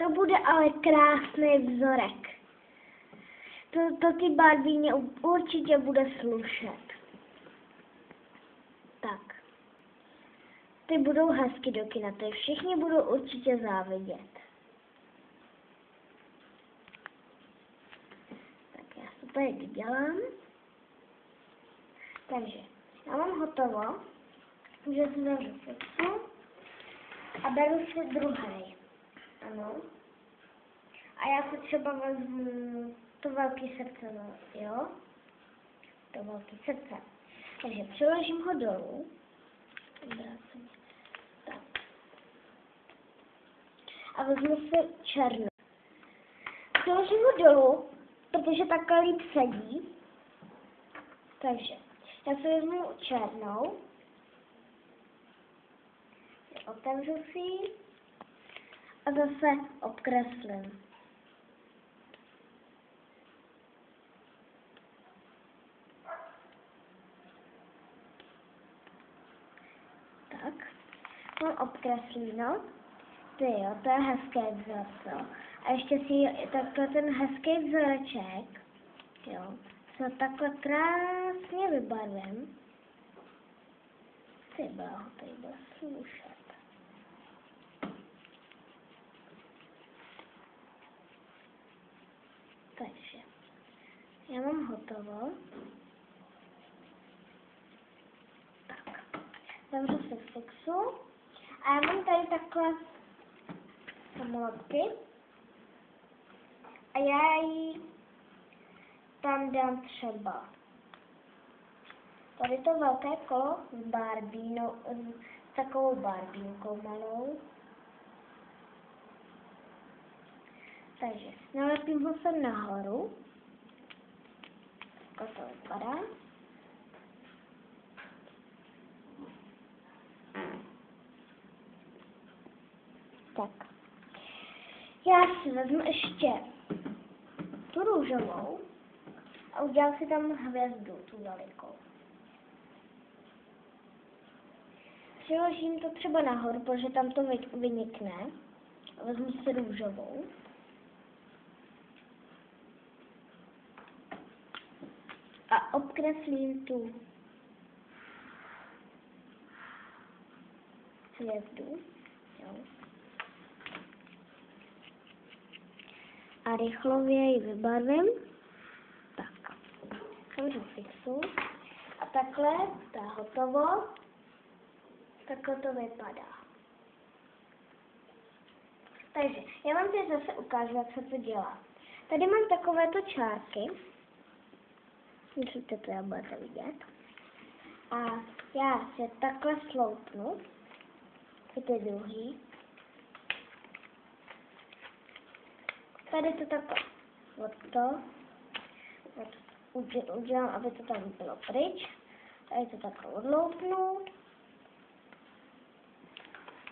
To bude ale krásný vzorek. To ty barvíně určitě bude slušet. Tak. Ty budou hezky do kina, ty všichni budou určitě závidět. Tak já to tady dělám. Takže já mám hotovo. Můžu si zavřít fixu. A beru si druhý. Ano. A já si třeba vezmu to velké srdce, jo? To velké srdce. Takže přiložím ho dolů. Tak. A vezmu si černou. Přiložím ho dolů, protože takhle líp sedí. Takže já si vezmu černou. Otevřu si ji a zase obkreslím. Tak, mám obkreslíno. Tyjo, to je hezké vzorce. A ještě si takhle ten hezký vzoreček, jo, se takhle krásně vybarvím. Ty bláho, tady bude slušet. Takže, já mám hotovo. Tak, zavřu si fixu. A já mám tady takhle samolotky. A já ji tam dám třeba tady to velké kolo s barbínou, s takovou barbínkou malou. Takže nalepím ho sem nahoru. Tak to vypadá. Tak. Já si vezmu ještě tu růžovou a udělám si tam hvězdu, tu velikou. Přiložím to třeba nahoru, protože tam to vynikne. A vezmu si růžovou. A obkreslím tu hvězdu. Jo. A rychlově ji vybarvím. Tak. Zavřu fixu. A takhle, to je hotovo. Takhle to vypadá. Takže, já vám teď zase ukážu, jak se to dělá. Tady mám takovéto čárky. Můžete to, jak budete vidět. A já se takhle sloupnu. Ty druhý. Tady to takhle udělám, aby to tam bylo pryč. Tady to takhle odloupnu.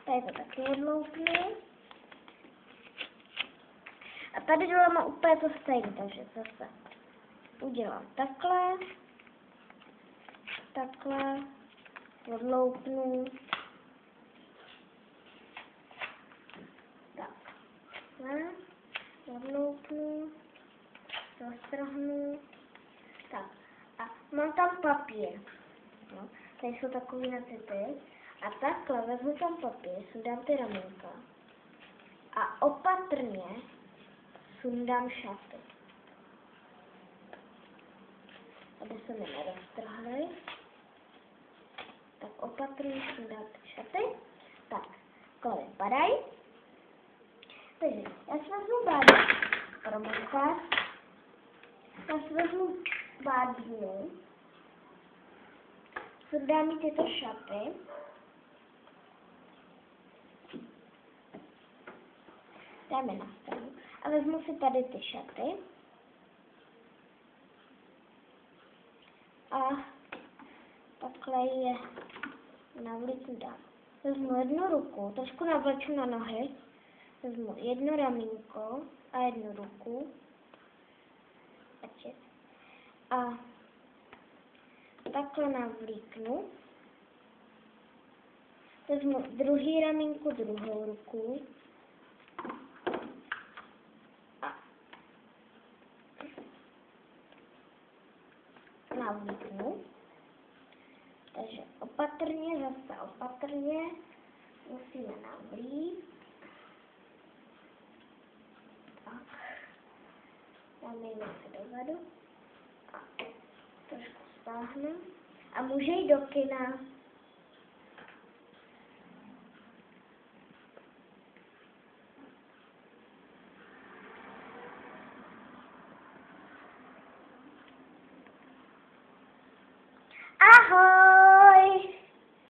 Tady to taky odloupnu. A tady dole mám úplně to stejné, takže zase udělám takhle. Takhle. Odloupnu. Takhle. Odloupnu. Roztrhnu. Tak. A mám tam papír. No, tady jsou takový natypy. A takhle vezmu tam papír, sundám ty ramínka. A opatrně sundám šaty. Aby se mi neroztrhly. Tak opatrně sundám ty šaty. Tak, takhle vypadají. Takže já si vezmu barbínu. Já si vezmu barbínu. Sundám mi tyto šaty. Dáme na stranu. A vezmu si tady ty šaty. A takhle je navlíknu dám. Vezmu jednu ruku, trošku navleču na nohy. Vezmu jedno ramínko a jednu ruku. A takhle navlíknu. Vezmu druhý ramínko, druhou ruku. navlíknu. Takže opatrně, zase opatrně musíme navlít. Tak. Dáme se dozadu. A trošku stáhnu. A může jít do kina.